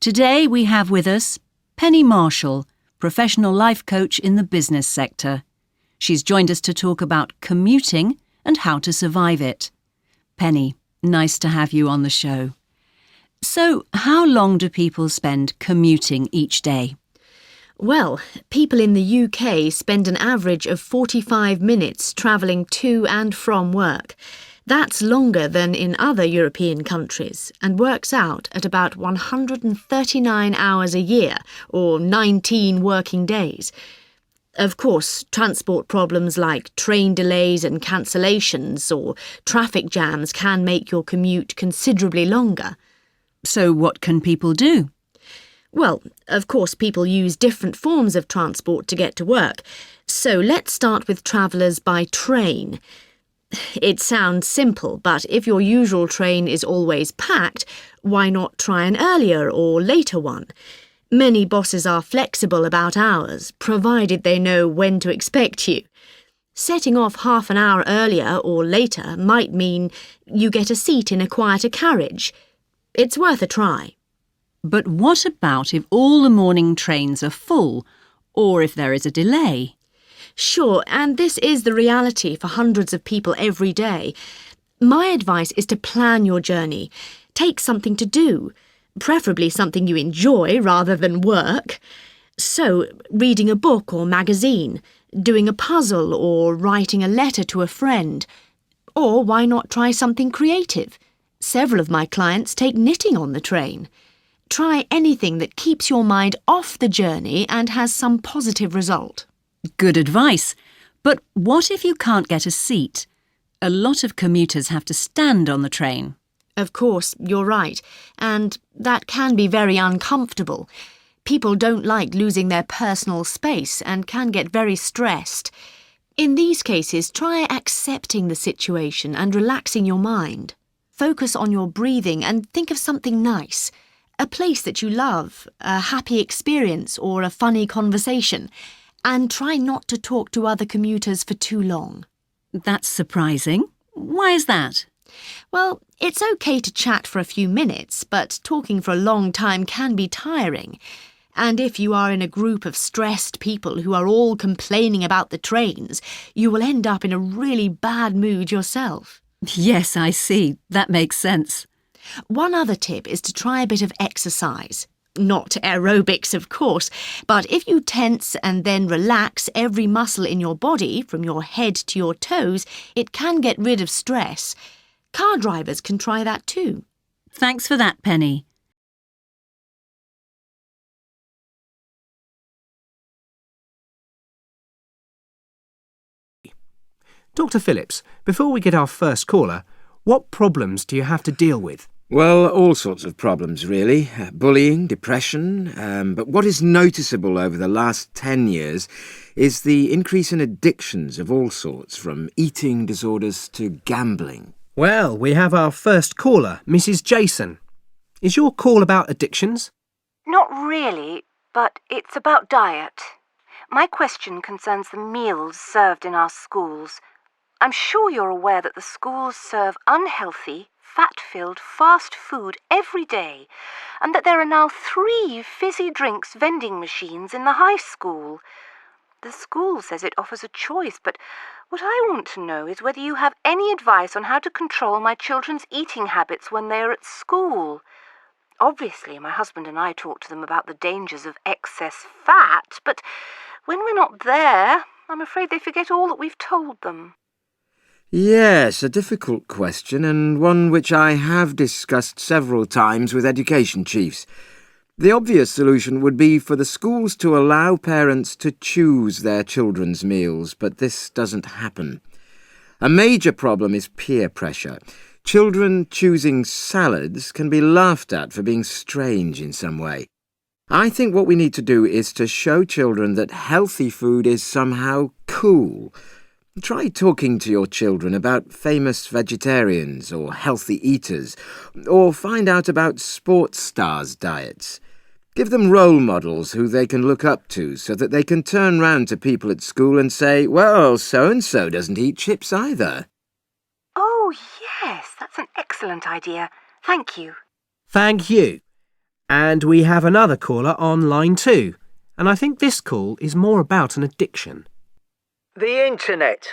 Today we have with us Penny Marshall, professional life coach in the business sector. She's joined us to talk about commuting and how to survive it. Penny, nice to have you on the show. So, how long do people spend commuting each day? Well, people in the UK spend an average of 45 minutes travelling to and from work. That's longer than in other European countries and works out at about 139 hours a year, or 19 working days. Of course, transport problems like train delays and cancellations or traffic jams can make your commute considerably longer. So what can people do? Well, of course, people use different forms of transport to get to work. So let's start with travellers by train. It sounds simple, but if your usual train is always packed, why not try an earlier or later one? Many bosses are flexible about hours, provided they know when to expect you. Setting off half an hour earlier or later might mean you get a seat in a quieter carriage. It's worth a try. But what about if all the morning trains are full, or if there is a delay? Sure, and this is the reality for hundreds of people every day. My advice is to plan your journey. Take something to do, preferably something you enjoy rather than work. So, reading a book or magazine, doing a puzzle or writing a letter to a friend. Or why not try something creative? Several of my clients take knitting on the train. Try anything that keeps your mind off the journey and has some positive result. Good advice. But what if you can't get a seat? A lot of commuters have to stand on the train. Of course, you're right, and that can be very uncomfortable. People don't like losing their personal space and can get very stressed. In these cases, try accepting the situation and relaxing your mind. Focus on your breathing and think of something nice. A place that you love, a happy experience or a funny conversation. And try not to talk to other commuters for too long. That's surprising. Why is that? Well, it's okay to chat for a few minutes, but talking for a long time can be tiring. And if you are in a group of stressed people who are all complaining about the trains, you will end up in a really bad mood yourself. Yes, I see. That makes sense. One other tip is to try a bit of exercise. Not aerobics, of course, but if you tense and then relax every muscle in your body, from your head to your toes, it can get rid of stress. Car drivers can try that too. Thanks for that, Penny. Dr. Phillips, before we get our first caller, what problems do you have to deal with? Well, all sorts of problems, really. Bullying, depression. But what is noticeable over the last 10 years is the increase in addictions of all sorts, from eating disorders to gambling. Well, we have our first caller, Mrs. Jason. Is your call about addictions? Not really, but it's about diet. My question concerns the meals served in our schools. I'm sure you're aware that the schools serve unhealthy, fat-filled fast food every day, and that there are now 3 fizzy drinks vending machines in the high school. The school says it offers a choice, but what I want to know is whether you have any advice on how to control my children's eating habits when they are at school. Obviously, my husband and I talk to them about the dangers of excess fat, but when we're not there, I'm afraid they forget all that we've told them. Yes, a difficult question, and one which I have discussed several times with education chiefs. The obvious solution would be for the schools to allow parents to choose their children's meals, but this doesn't happen. A major problem is peer pressure. Children choosing salads can be laughed at for being strange in some way. I think what we need to do is to show children that healthy food is somehow cool. Try talking to your children about famous vegetarians or healthy eaters, or find out about sports stars' diets. Give them role models who they can look up to so that they can turn round to people at school and say, well, so-and-so doesn't eat chips either. Oh, yes, that's an excellent idea. Thank you. Thank you. And we have another caller on line 2. And I think this call is more about an addiction. The internet.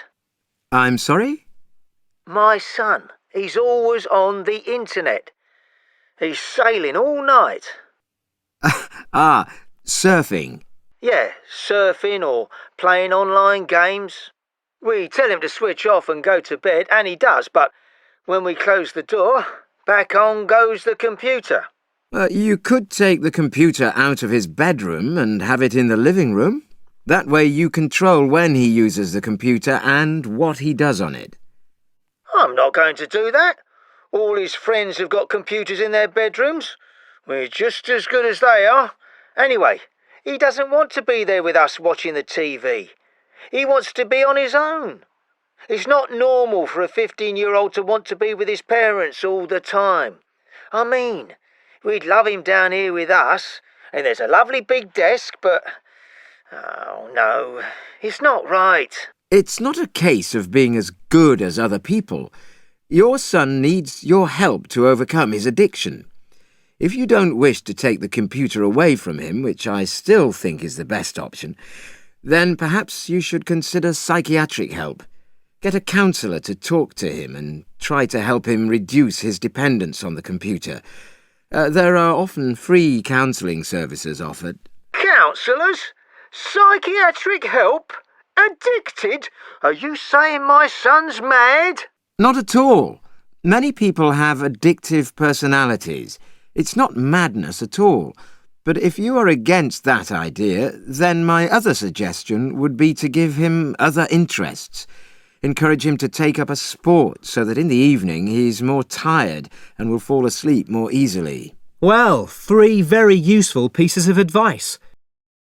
I'm sorry? My son, he's always on the internet. He's sailing all night. Ah, surfing. Yeah, surfing or playing online games. We tell him to switch off and go to bed, and he does, but when we close the door, back on goes the computer. You could take the computer out of his bedroom and have it in the living room. That way you control when he uses the computer and what he does on it. I'm not going to do that. All his friends have got computers in their bedrooms. We're just as good as they are. Anyway, he doesn't want to be there with us watching the TV. He wants to be on his own. It's not normal for a 15-year-old to want to be with his parents all the time. I mean, we'd love him down here with us, and there's a lovely big desk, but... Oh, no, it's not right. It's not a case of being as good as other people. Your son needs your help to overcome his addiction. If you don't wish to take the computer away from him, which I still think is the best option, then perhaps you should consider psychiatric help. Get a counsellor to talk to him and try to help him reduce his dependence on the computer. There are often free counselling services offered. Counsellors? Psychiatric help? Addicted? Are you saying my son's mad? Not at all. Many people have addictive personalities. It's not madness at all. But if you are against that idea, then my other suggestion would be to give him other interests. Encourage him to take up a sport so that in the evening he's more tired and will fall asleep more easily. Well, 3 very useful pieces of advice.